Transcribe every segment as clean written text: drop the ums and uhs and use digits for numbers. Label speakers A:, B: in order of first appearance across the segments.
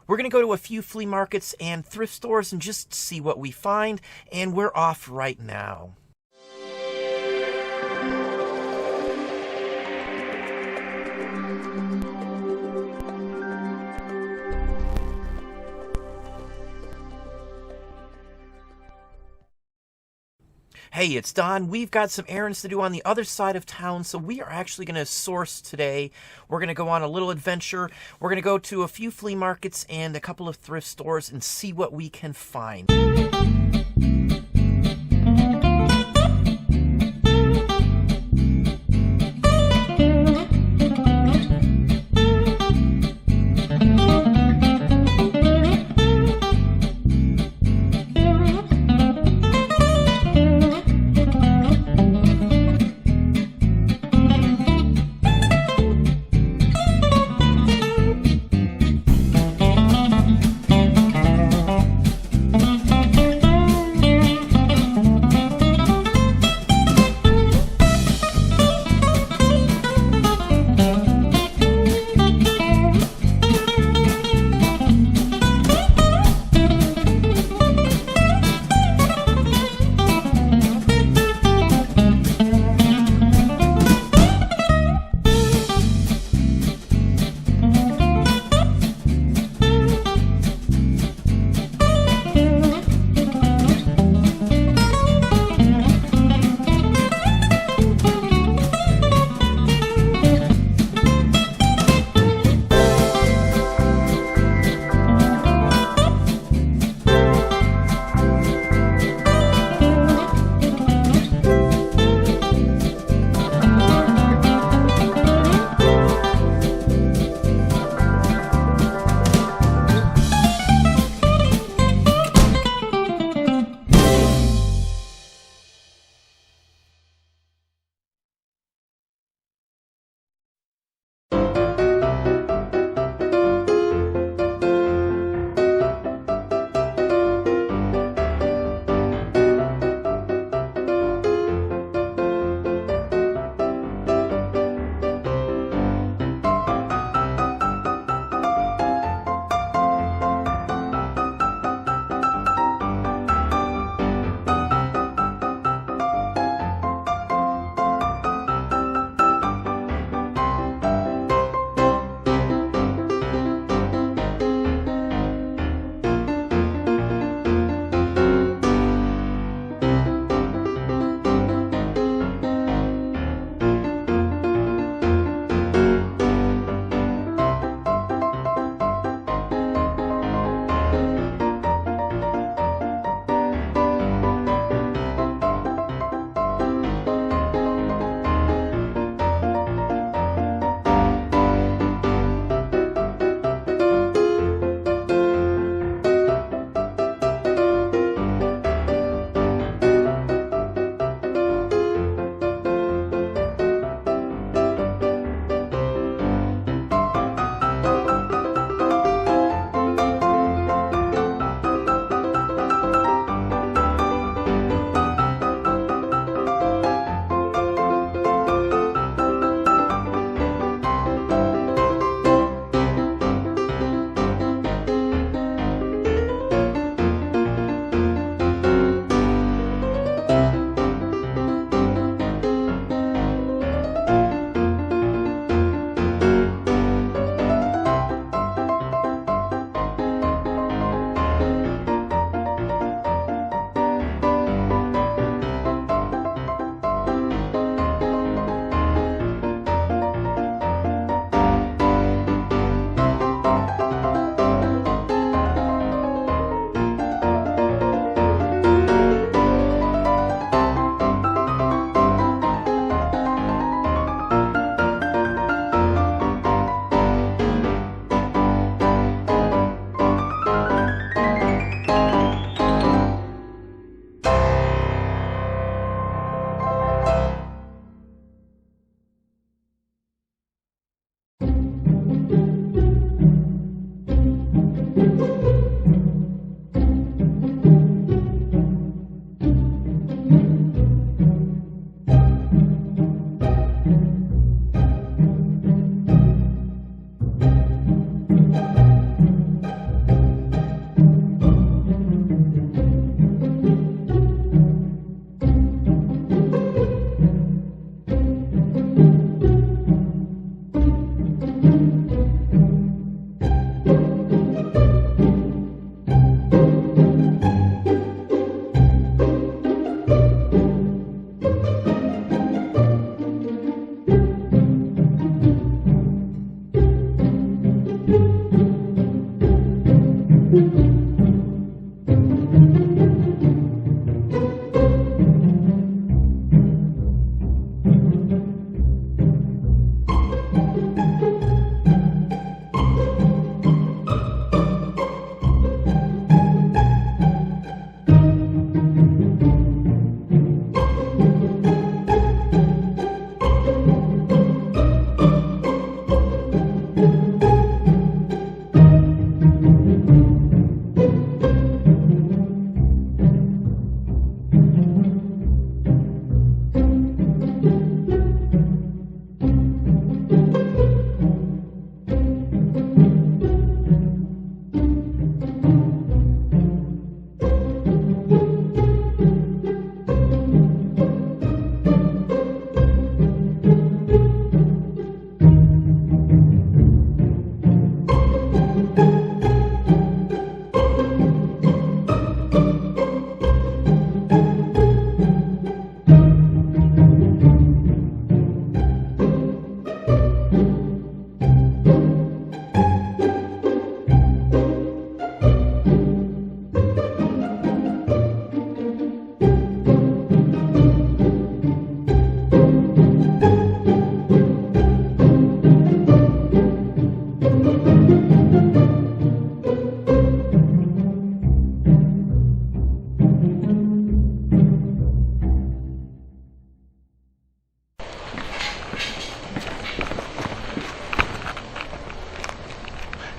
A: We're going to go to a few flea markets and thrift stores and just see what we find, and we're off right now. Hey, it's Don. We've got some errands to do on the other side of town, so we are actually going to source today. We're going to go on a little adventure. We're going to go to a few flea markets and a couple of thrift stores and see what we can find.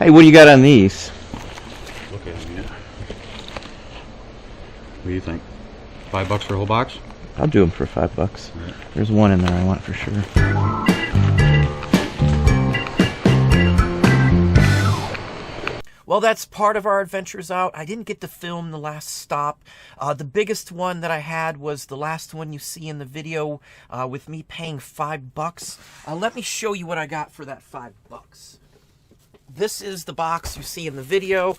A: Hey, what do you got on these?
B: Look at them, yeah. What do you think? $5 for a whole box?
A: I'll do them for $5. Right. There's one in there I want for sure. Well, that's part of our adventures out. I didn't get to film the last stop. The biggest one that I had was the last one you see in the video with me paying $5. Let me show you what I got for that $5. This is the box you see in the video.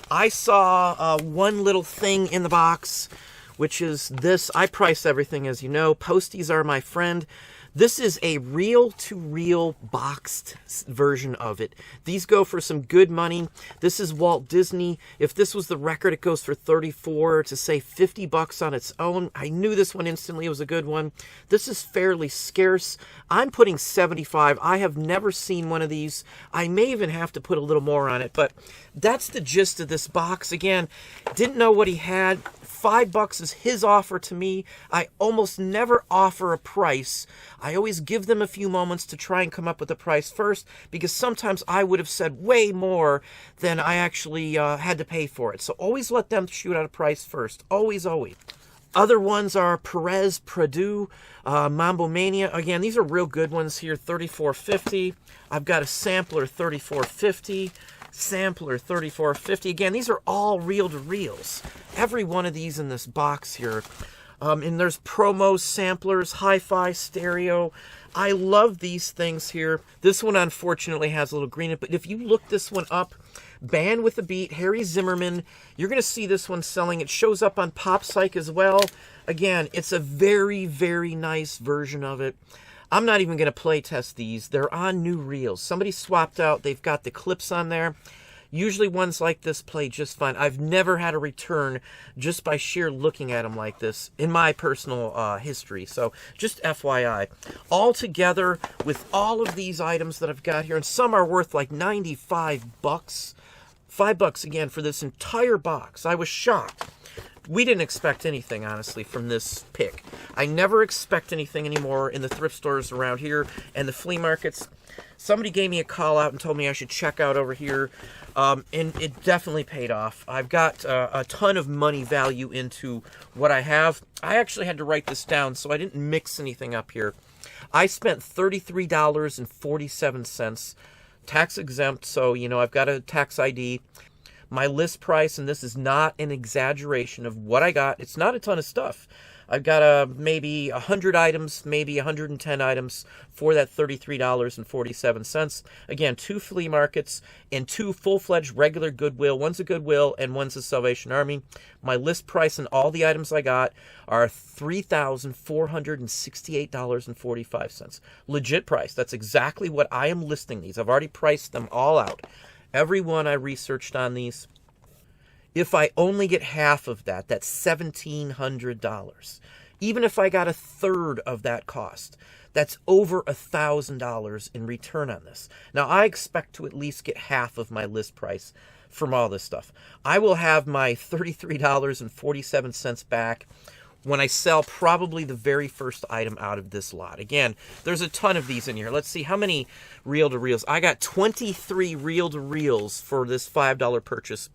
A: I saw one little thing in the box, which is this. I price everything, as you know. Posties are my friend. This is a reel-to-reel boxed version of it. These go for some good money. This is Walt Disney. If this was the record, it goes for $34 to say $50 on its own. I knew this one instantly. It was a good one. This is fairly scarce. I'm putting $75. I have never seen one of these. I may even have to put a little more on it, but that's the gist of this box. Again, didn't know what he had. $5 is his offer to me. I almost never offer a price. I always give them a few moments to try and come up with a price first, because sometimes I would have said way more than I actually had to pay for it. So always let them shoot out a price first. Always, always. Other ones are Perez, Purdue, Mambo Mania. Again, these are real good ones here. $34.50. I've got a sampler, $34.50. Sampler, $34.50. Again, these are all reel-to-reels. Every one of these in this box here. And there's promos, samplers, hi-fi, stereo. I love these things here. This one, unfortunately, has a little green in it. But if you look this one up, Band with a Beat, Harry Zimmerman, you're going to see this one selling. It shows up on Pop Psych as well. Again, it's a very, very nice version of it. I'm not even going to play test these. They're on new reels. Somebody swapped out. They've got the clips on there. Usually ones like this play just fine. I've never had a return just by sheer looking at them like this in my personal history. So just FYI. All together with all of these items that I've got here, and some are worth like $95. $5 again for this entire box. I was shocked. We didn't expect anything, honestly, from this pick. I never expect anything anymore in the thrift stores around here and the flea markets. Somebody gave me a call out and told me I should check out over here, and it definitely paid off. I've got a ton of money value into what I have. I actually had to write this down, so I didn't mix anything up here. I spent $33.47, tax exempt, so, you know, I've got a tax ID. My list price, and this is not an exaggeration of what I got. It's not a ton of stuff. I've got maybe 100 items, maybe 110 items for that $33.47. Again, 2 flea markets and 2 full-fledged regular Goodwill. One's a Goodwill and one's a Salvation Army. My list price and all the items I got are $3,468.45. Legit price. That's exactly what I am listing these. I've already priced them all out. Every one I researched on these. If I only get half of that, that's $1,700. Even if I got a third of that cost, that's over $1,000 in return on this. Now, I expect to at least get half of my list price from all this stuff. I will have my $33.47 back when I sell probably the very first item out of this lot. Again, there's a ton of these in here. Let's see how many reel-to-reels. I got 23 reel-to-reels for this $5 purchase.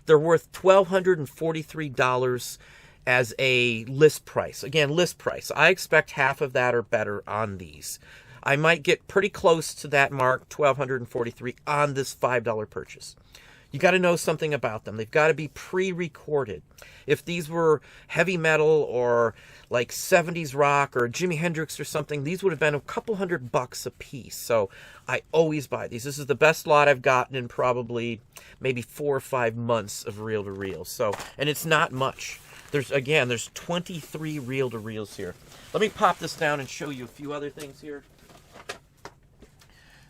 A: They're worth $1,243 as a list price. Again, list price. I expect half of that or better on these. I might get pretty close to that mark, $1,243, on this $5 purchase. You got to know something about them. They've got to be pre-recorded. If these were heavy metal or like 70s rock or Jimi Hendrix or something, these would have been a couple $100 a piece. So I always buy these. This is the best lot I've gotten in probably maybe 4 or 5 months of reel-to-reel. So, and it's not much. There's 23 reel-to-reels here. Let me pop this down and show you a few other things here.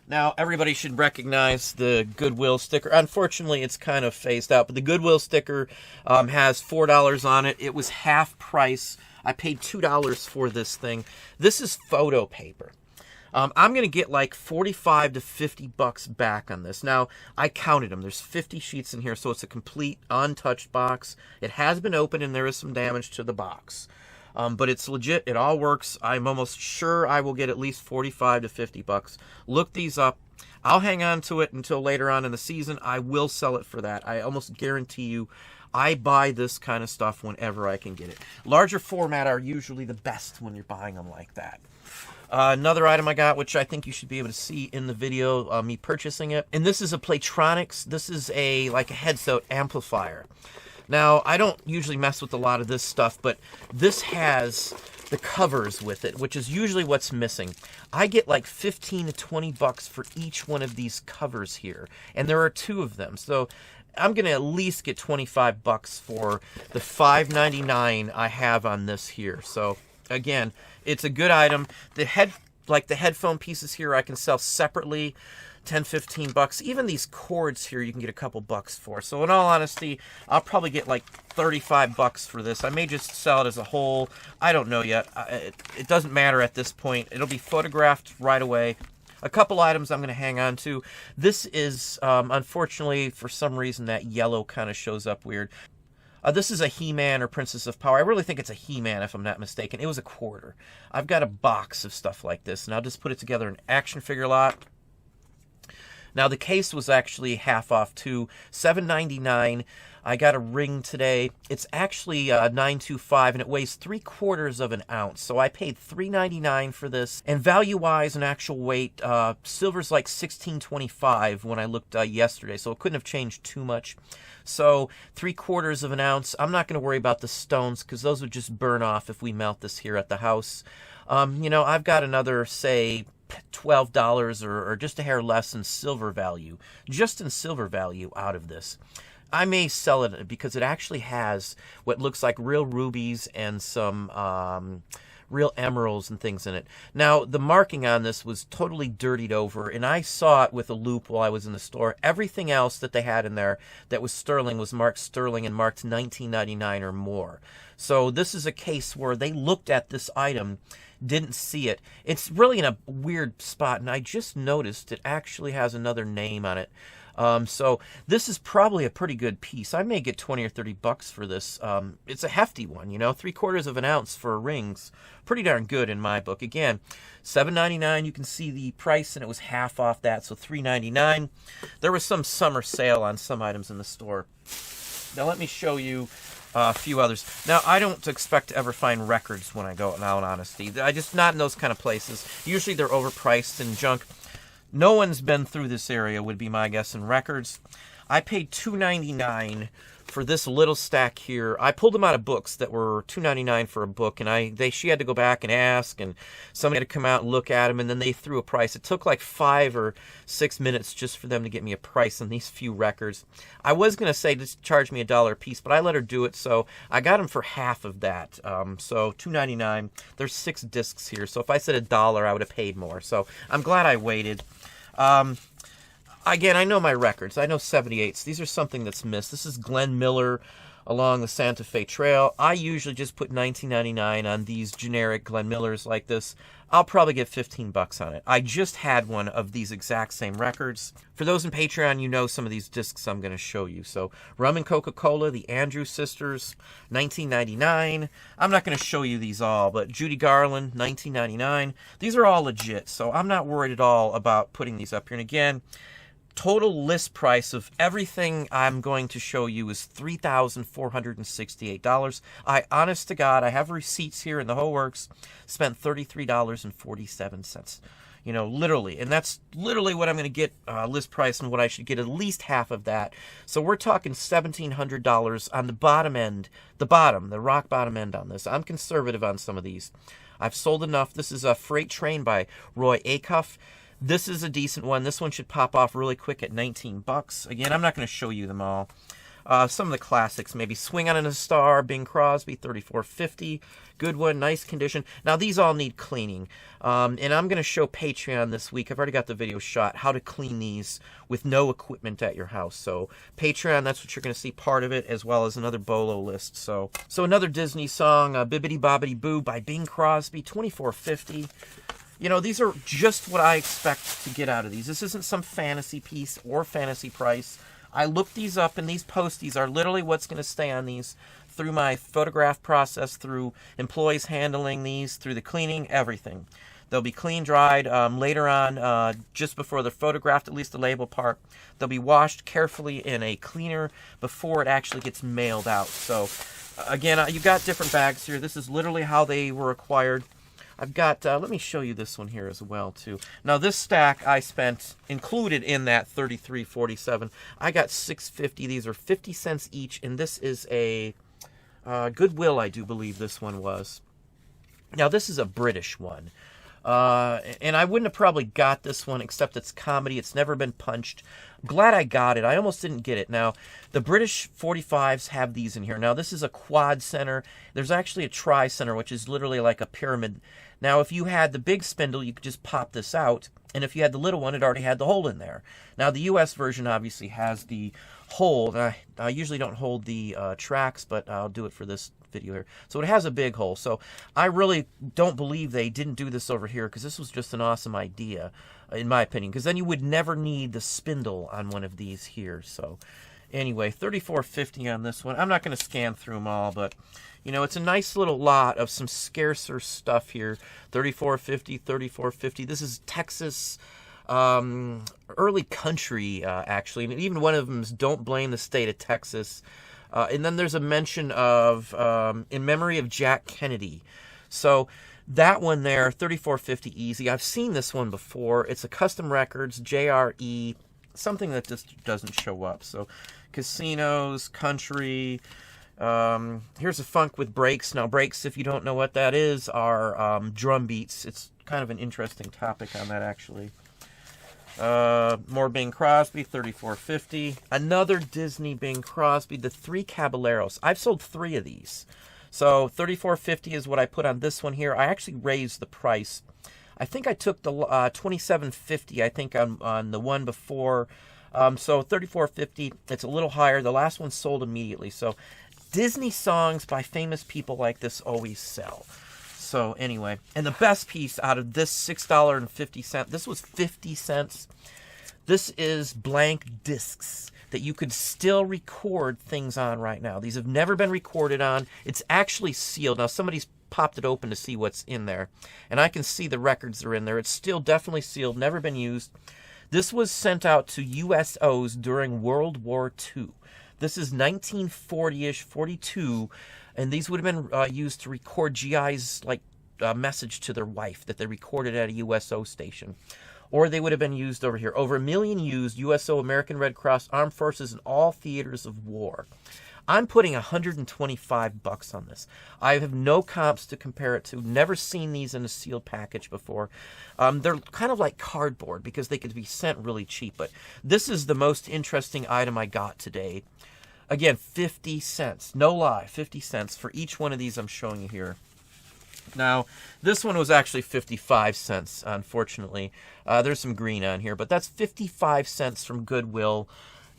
A: Now, everybody should recognize the Goodwill sticker. Unfortunately, it's kind of phased out, but the Goodwill sticker has $4 on it. It was half price. I paid $2 for this thing. This is photo paper. I'm going to get like $45 to $50 back on this. Now, I counted them. There's 50 sheets in here, so it's a complete untouched box. It has been opened, and there is some damage to the box. But it's legit. It all works. I'm almost sure I will get at least $45 to $50. Look these up. I'll hang on to it until later on in the season. I will sell it for that. I almost guarantee you I buy this kind of stuff whenever I can get it. Larger format are usually the best when you're buying them like that. Another item I got, which I think you should be able to see in the video, me purchasing it. And this is a Playtronics. This is like a headset amplifier. Now, I don't usually mess with a lot of this stuff, but this has the covers with it, which is usually what's missing. I get like $15 to $20 for each one of these covers here, and there are 2 of them. So I'm going to at least get $25 for the $5.99 I have on this here. So again, it's a good item. The headphone pieces here I can sell separately. $10, $15. Even these cords here you can get a couple bucks for. So in all honesty, I'll probably get like $35 for this. I may just sell it as a whole. I don't know yet. It doesn't matter at this point. It'll be photographed right away. A couple items I'm going to hang on to. This is, unfortunately, for some reason, that yellow kind of shows up weird. This is a He-Man or Princess of Power. I really think it's a He-Man, if I'm not mistaken. It was a quarter. I've got a box of stuff like this, and I'll just put it together in an action figure lot. Now, the case was actually half off, too. $7.99. I got a ring today. It's actually $9.25, and it weighs 3/4 of an ounce. So I paid $3.99 for this. And value-wise and actual weight, silver's like $16.25 when I looked yesterday, so it couldn't have changed too much. So 3/4 of an ounce. I'm not going to worry about the stones because those would just burn off if we melt this here at the house. You know, I've got another, say, $12 or just a hair less in silver value, just in silver value out of this. I may sell it because it actually has what looks like real rubies and some real emeralds and things in it. Now, the marking on this was totally dirtied over, and I saw it with a loupe while I was in the store. Everything else that they had in there that was sterling was marked sterling and marked $19.99 or more. So this is a case where they looked at this item, didn't see it. It's really in a weird spot, and I just noticed it actually has another name on it. So this is probably a pretty good piece. I may get $20 or $30 for this. It's a hefty one, you know, 3/4 of an ounce for rings. Pretty darn good in my book. Again, $7.99. You can see the price, and it was half off that, so $3.99. There was some summer sale on some items in the store. Now let me show you a few others. Now, I don't expect to ever find records when I go out, in all honesty. I just not in those kind of places. Usually they're overpriced and junk. No one's been through this area, would be my guess, in records. I paid $2.99 for this little stack here. I pulled them out of books that were $2.99 for a book, and she had to go back and ask, and somebody had to come out and look at them, and then they threw a price. It took like 5 or 6 minutes just for them to get me a price on these few records. I was going to say just charge me $1 a piece, but I let her do it, so I got them for half of that. So $2.99. There's 6 discs here, so if I said $1, I would have paid more. So I'm glad I waited. Again, I know my records. I know 78s. These are something that's missed. This is Glenn Miller along the Santa Fe Trail. I usually just put $19.99 on these generic Glenn Millers like this. I'll probably get 15 bucks on it. I just had one of these exact same records. For those in Patreon, you know some of these discs I'm going to show you. So, Rum and Coca-Cola, the Andrews Sisters, $19.99. I'm not going to show you these all, but Judy Garland, $19.99. These are all legit, so I'm not worried at all about putting these up here. And again, total list price of everything I'm going to show you is $3,468. I, honest to God, I have receipts here in the whole works, spent $33.47. You know, literally. And that's literally what I'm going to get list price and what I should get at least half of that. So we're talking $1,700 on the bottom end, the rock bottom end on this. I'm conservative on some of these. I've sold enough. This is a Freight Train by Roy Acuff. This is a decent one. This one should pop off really quick at 19 bucks. Again, I'm not going to show you them all. Some of the classics, maybe Swing on a Star, Bing Crosby, $34.50. Good one, nice condition. Now, these all need cleaning. And I'm going to show Patreon this week. I've already got the video shot, how to clean these with no equipment at your house. So, Patreon, that's what you're going to see, part of it, as well as another bolo list. So another Disney song, Bibbidi Bobbidi Boo by Bing Crosby, $24.50. You know, these are just what I expect to get out of these. This isn't some fantasy piece or fantasy price. I looked these up, and these posties are literally what's going to stay on these through my photograph process, through employees handling these, through the cleaning, everything. They'll be clean dried later on, just before they're photographed, at least the label part. They'll be washed carefully in a cleaner before it actually gets mailed out. So, again, you got different bags here. This is literally how they were acquired. I've got, let me show you this one here as well, too. Now, this stack I spent, included in that $33.47, I got $6.50. These are 50 cents each, and this is a Goodwill, I do believe this one was. Now, this is a British one. And I wouldn't have probably got this one, except it's comedy. It's never been punched. I'm glad I got it. I almost didn't get it. Now, the British 45s have these in here. Now, this is a quad center. There's actually a tri-center, which is literally like a pyramid. Now, if you had the big spindle, you could just pop this out. And if you had the little one, it already had the hole in there. Now, the U.S. version obviously has the hole. I usually don't hold the tracks, but I'll do it for this video here. So it has a big hole. So I really don't believe they didn't do this over here, because this was just an awesome idea, in my opinion, because then you would never need the spindle on one of these here. So anyway, $34.50 on this one. I'm not going to scan through them all, but you know, it's a nice little lot of some scarcer stuff here. $34.50, $34.50. This is Texas early country, actually, and even one of them is Don't Blame the State of Texas. And then there's a mention of In Memory of Jack Kennedy. So that one there, $34.50 easy. I've seen this one before. It's a Custom Records, JRE, something that just doesn't show up. So casinos, country. Here's a funk with breaks. Now, breaks, if you don't know what that is, are drum beats. It's kind of an interesting topic on that, actually. More Bing Crosby, $34.50. Another Disney Bing Crosby, the Three Caballeros. I've sold 3 of these. So $34.50 is what I put on this one here. I actually raised the price. I think I took the $27.50, I think, on the one before. So $34.50, it's a little higher. The last one sold immediately. So Disney songs by famous people like this always sell. So anyway, and the best piece out of this $6.50, this was 50 cents. This is blank discs that you could still record things on right now. These have never been recorded on. It's actually sealed. Now, somebody's popped it open to see what's in there, and I can see the records are in there. It's still definitely sealed, never been used. This was sent out to USOs during World War II. This is 1940-ish, 42, and these would have been used to record GI's like message to their wife that they recorded at a USO station. Or they would have been used over here. Over 1 million used, USO, American Red Cross, Armed Forces, in all theaters of war. I'm putting $125 on this. I have no comps to compare it to. Never seen these in a sealed package before. They're kind of like cardboard because they could be sent really cheap. But this is the most interesting item I got today. Again, 50 cents. No lie, 50 cents for each one of these I'm showing you here. Now, this one was actually 55 cents, unfortunately. There's some green on here, but that's 55 cents from Goodwill.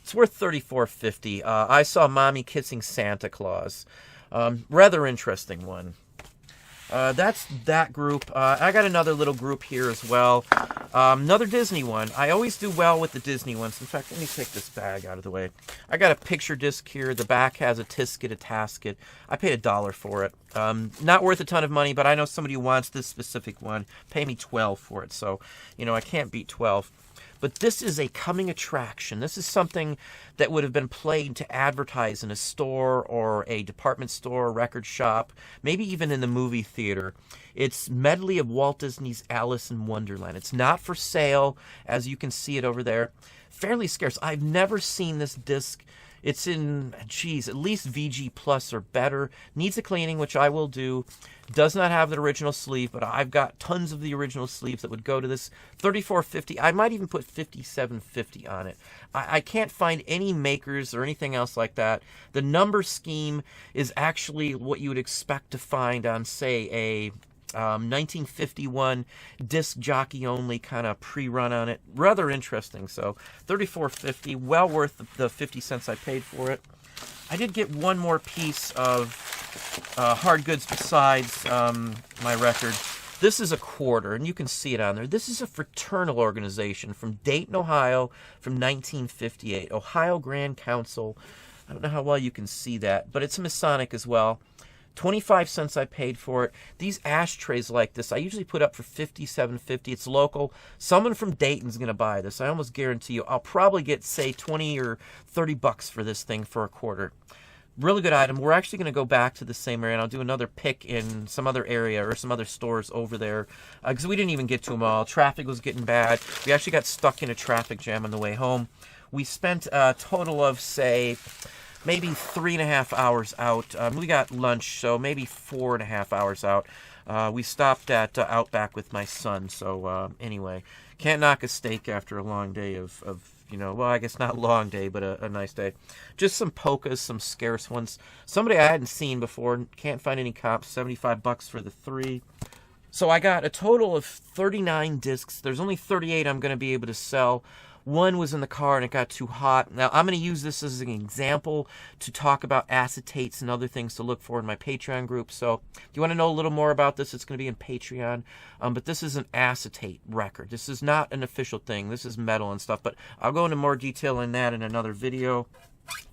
A: It's worth $34.50. I saw Mommy Kissing Santa Claus. Rather interesting one. That's that group. I got another little group here as well. Another Disney one. I always do well with the Disney ones. In fact, let me take this bag out of the way. I got a picture disc here. The back has a tisket, a tasket. I paid $1 for it. Not worth a ton of money, but I know somebody who wants this specific one. Pay me $12 for it, so, you know, I can't beat 12. But this is a coming attraction. This is something that would have been played to advertise in a store or a department store, record shop, maybe even in the movie theater. It's medley of Walt Disney's Alice in Wonderland. It's not for sale, as you can see it over there. Fairly scarce. I've never seen this disc. It's in, geez, at least VG Plus or better. Needs a cleaning, which I will do. Does not have the original sleeve, but I've got tons of the original sleeves that would go to this. $34.50. I might even put $57.50 on it. I can't find any makers or anything else like that. The number scheme is actually what you would expect to find on, say, a 1951 disc jockey only kind of pre-run on it. Rather interesting. So $34.50, well worth the 50 cents I paid for it. I did get one more piece of hard goods besides my record. This is a quarter, and you can see it on there. This is a fraternal organization from Dayton, Ohio, from 1958. Ohio Grand Council. I don't know how well you can see that, but it's Masonic as well. 25 cents I paid for it. These ashtrays like this, I usually put up for $57.50. It's local. Someone from Dayton's going to buy this. I almost guarantee you. I'll probably get, say, 20 or 30 bucks for this thing for a quarter. Really good item. We're actually going to go back to the same area, and I'll do another pick in some other area or some other stores over there, because we didn't even get to them all. Traffic was getting bad. We actually got stuck in a traffic jam on the way home. We spent a total of, say, maybe 3.5 hours out. We got lunch, so maybe 4.5 hours out. We stopped at Outback with my son, so anyway, can't knock a steak after a long day of you know, well, I guess not a long day, but a nice day. Just some polkas, some scarce ones. Somebody I hadn't seen before, can't find any comps, 75 bucks for the 3. So I got a total of 39 discs. There's only 38 I'm going to be able to sell. One was in the car and it got too hot. Now, I'm going to use this as an example to talk about acetates and other things to look for in my Patreon group. So if you want to know a little more about this, it's going to be in Patreon. But this is an acetate record. This is not an official thing. This is metal and stuff. But I'll go into more detail in that in another video.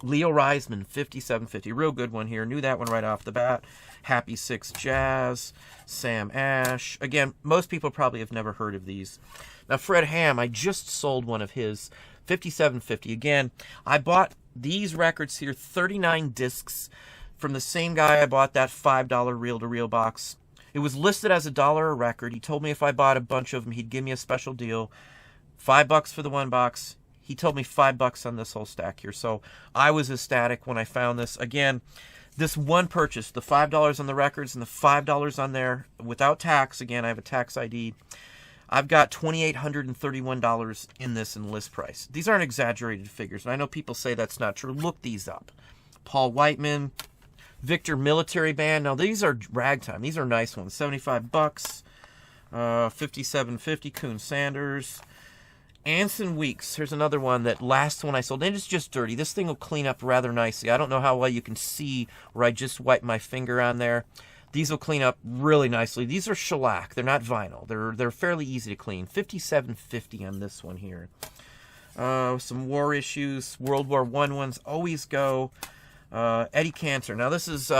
A: Leo Reisman, $57.50. Real good one here. Knew that one right off the bat. Happy Six Jazz. Sam Ash. Again, most people probably have never heard of these. Now, Fred Ham, I just sold one of his, $57.50. Again, I bought these records here, 39 discs, from the same guy I bought that $5 reel-to-reel box. It was listed as $1 a record. He told me if I bought a bunch of them, he'd give me a special deal. $5 for the one box. He told me $5 on this whole stack here. So I was ecstatic when I found this. Again, this one purchase, the $5 on the records and the $5 on there, without tax. Again, I have a tax ID. I've got $2,831 in this in list price. These aren't exaggerated figures, and I know people say that's not true. Look these up. Paul Whiteman, Victor Military Band. Now, these are ragtime. These are nice ones. 75 bucks. $57.50. Coon Sanders. Anson Weeks. Here's another one. That last one I sold. And it's just dirty. This thing will clean up rather nicely. I don't know how well you can see where I just wiped my finger on there. These will clean up really nicely. These are shellac. They're not vinyl. They're fairly easy to clean. $57.50 on this one here. Some war issues. World War I ones always go. Eddie Cantor. Now this is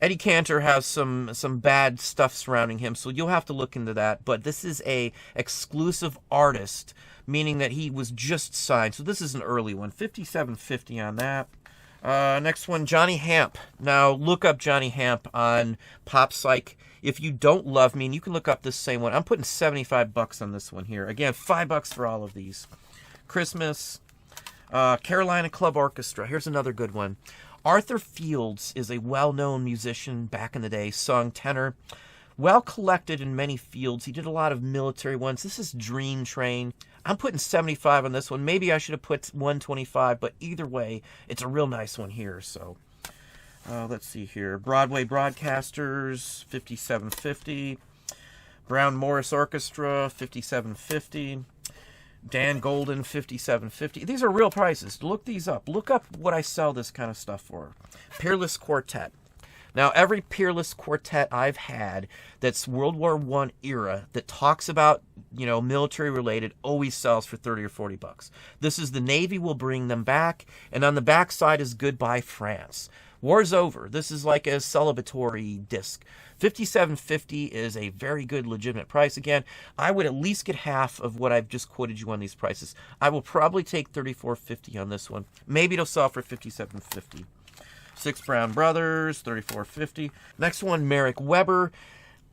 A: Eddie Cantor has some bad stuff surrounding him, so you'll have to look into that. But this is a exclusive artist, meaning that he was just signed. So this is an early one. $57.50 on that. Next one, Johnny Hamp. Now, look up Johnny Hamp on Pop Psych. If you don't love me, and you can look up this same one. I'm putting 75 bucks on this one here. Again, $5 for all of these. Christmas. Carolina Club Orchestra. Here's another good one. Arthur Fields is a well-known musician back in the day, sung tenor. Well collected in many fields. He did a lot of military ones. This is Dream Train. I'm putting 75 on this one. Maybe I should have put 125, but either way, it's a real nice one here. So, Let's see here. Broadway Broadcasters, $57.50. Brown Morris Orchestra, $57.50. Dan Golden, $57.50. These are real prices. Look these up. Look up what I sell this kind of stuff for. Peerless Quartet. Now, every Peerless Quartet I've had that's World War I era that talks about, military related always sells for 30 or 40 bucks. This is the Navy will bring them back, and on the back side is Goodbye France. War's over. This is like a celebratory disc. $57.50 is a very good legitimate price. Again, I would at least get half of what I've just quoted you on these prices. I will probably take $34.50 on this one. Maybe it'll sell for $57.50. Six Brown Brothers, $34.50. Next one, Merrick Weber.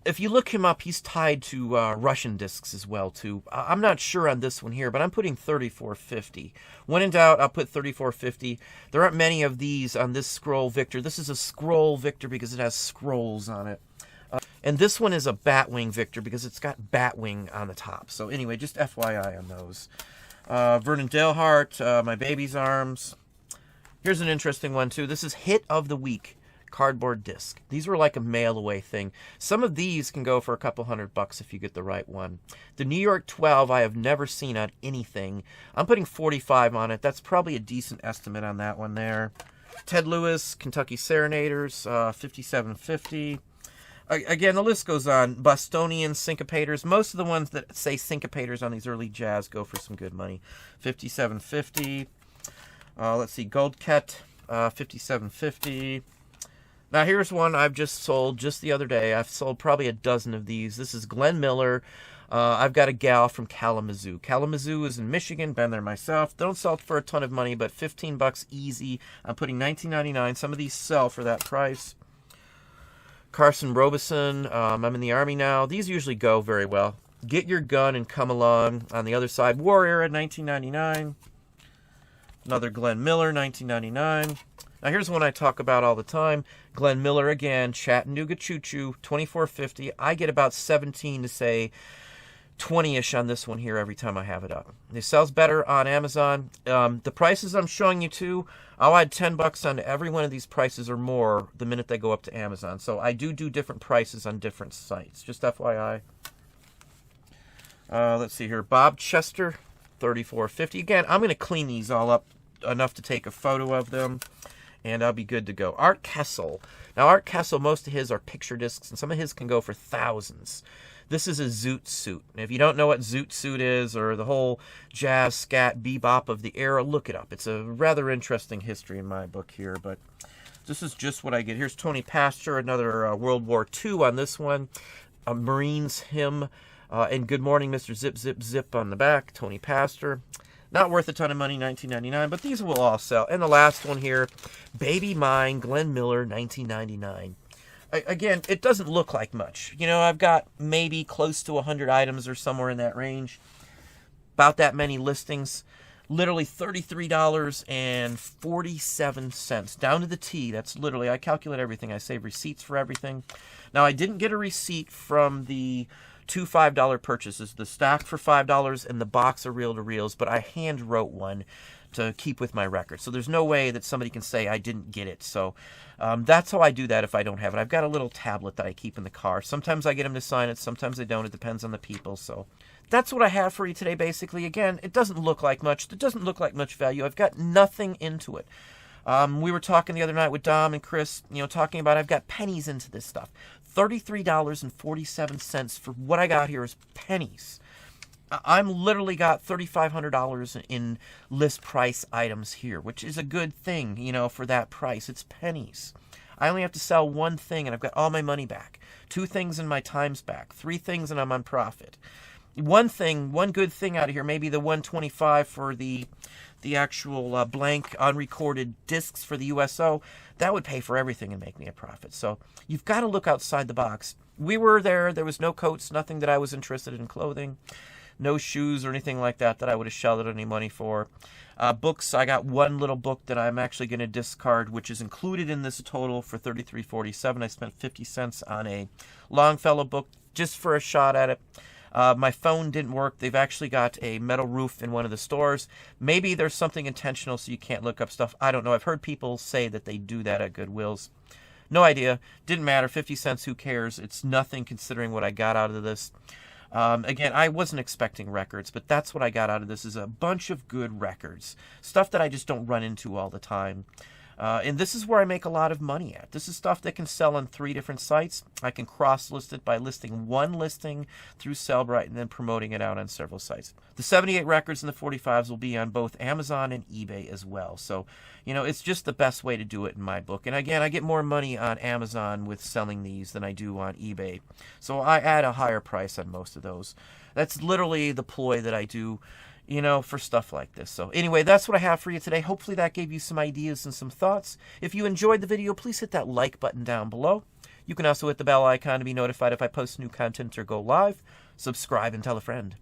A: If you look him up, he's tied to Russian discs as well, too. I'm not sure on this one here, but I'm putting $34.50. When in doubt, I'll put $34.50. There aren't many of these on this Scroll Victor. This is a Scroll Victor because it has scrolls on it. And this one is a Batwing Victor because it's got Batwing on the top. So anyway, just FYI on those. Vernon Dalehart, My Baby's Arms. Here's an interesting one, too. This is Hit of the Week. Cardboard disc. These were like a mail away thing. Some of these can go for a couple $100 if you get the right one. The New York 12 I have never seen on anything. I'm putting 45 on it. That's probably a decent estimate on that one there. Ted Lewis, Kentucky Serenaders, $57.50. Again, the list goes on. Bostonian Syncopators. Most of the ones that say Syncopators on these early jazz go for some good money. $57.50. Let's see, Goldket, $57.50. Now, here's one I've just sold just the other day. I've sold probably a dozen of these. This is Glenn Miller. I've got a gal from Kalamazoo. Kalamazoo is in Michigan. Been there myself. Don't sell it for a ton of money, but $15 easy. I'm putting $19.99. Some of these sell for that price. Carson Robeson. I'm in the Army now. These usually go very well. Get Your Gun and Come Along on the other side. War Era, $19.99. Another Glenn Miller, $19.99. Now, here's one I talk about all the time. Glenn Miller again, Chattanooga Choo Choo, $24.50. I get about 17 to say 20-ish on this one here every time I have it up. It sells better on Amazon. The prices I'm showing you too, I'll add $10 onto every one of these prices or more the minute they go up to Amazon. So I do different prices on different sites. Just FYI. Let's see here. Bob Chester, $34.50. Again, I'm going to clean these all up enough to take a photo of them, and I'll be good to go. Art Kessel. Now, Art Kessel, most of his are picture discs, and some of his can go for thousands. This is a Zoot Suit. And if you don't know what Zoot Suit is, or the whole jazz, scat, bebop of the era, look it up. It's a rather interesting history in my book here, but this is just what I get. Here's Tony Pastor, another World War II on this one. A Marines hymn, and Good Morning, Mr. Zip, Zip, Zip on the back. Tony Pastor. Not worth a ton of money, $19.99, but these will all sell. And the last one here, Baby Mine, Glenn Miller, $19.99. Again, it doesn't look like much. I've got maybe close to 100 items or somewhere in that range. About that many listings. Literally $33.47. Down to the T. That's literally, I calculate everything. I save receipts for everything. Now, I didn't get a receipt from the two $5 purchases, the stack for $5 and the box of reel-to-reels, but I hand wrote one to keep with my record. So there's no way that somebody can say I didn't get it. So that's how I do that if I don't have it. I've got a little tablet that I keep in the car. Sometimes I get them to sign it, sometimes I don't. It depends on the people. So that's what I have for you today, basically. Again, it doesn't look like much. It doesn't look like much value. I've got nothing into it. We were talking the other night with Dom and Chris, talking about I've got pennies into this stuff. $33.47 for what I got here is pennies. I'm literally got $3,500 in list price items here, which is a good thing, for that price. It's pennies. I only have to sell one thing and I've got all my money back. Two things and my time's back. Three things and I'm on profit. One good thing out of here, maybe the $125 for the actual blank unrecorded discs for the USO, that would pay for everything and make me a profit. So you've got to look outside the box. We were there. There was no coats, nothing that I was interested in clothing, no shoes or anything like that I would have shelled out any money for. Books, I got one little book that I'm actually going to discard, which is included in this total for $33.47. I spent 50 cents on a Longfellow book just for a shot at it. My phone didn't work. They've actually got a metal roof in one of the stores. Maybe there's something intentional so you can't look up stuff. I don't know. I've heard people say that they do that at Goodwills. No idea. Didn't matter. 50 cents, who cares? It's nothing considering what I got out of this. Again, I wasn't expecting records, but that's what I got out of this, is a bunch of good records. Stuff that I just don't run into all the time. And this is where I make a lot of money at. This is stuff that can sell on 3 different sites. I can cross-list it by listing one listing through Sellbrite and then promoting it out on several sites. The 78 records and the 45s will be on both Amazon and eBay as well. So, you know, it's just the best way to do it in my book. And again, I get more money on Amazon with selling these than I do on eBay. So I add a higher price on most of those. That's literally the ploy that I do, you know, for stuff like this. So anyway, that's what I have for you today. Hopefully that gave you some ideas and some thoughts. If you enjoyed the video, please hit that like button down below. You can also hit the bell icon to be notified if I post new content or go live. Subscribe and tell a friend.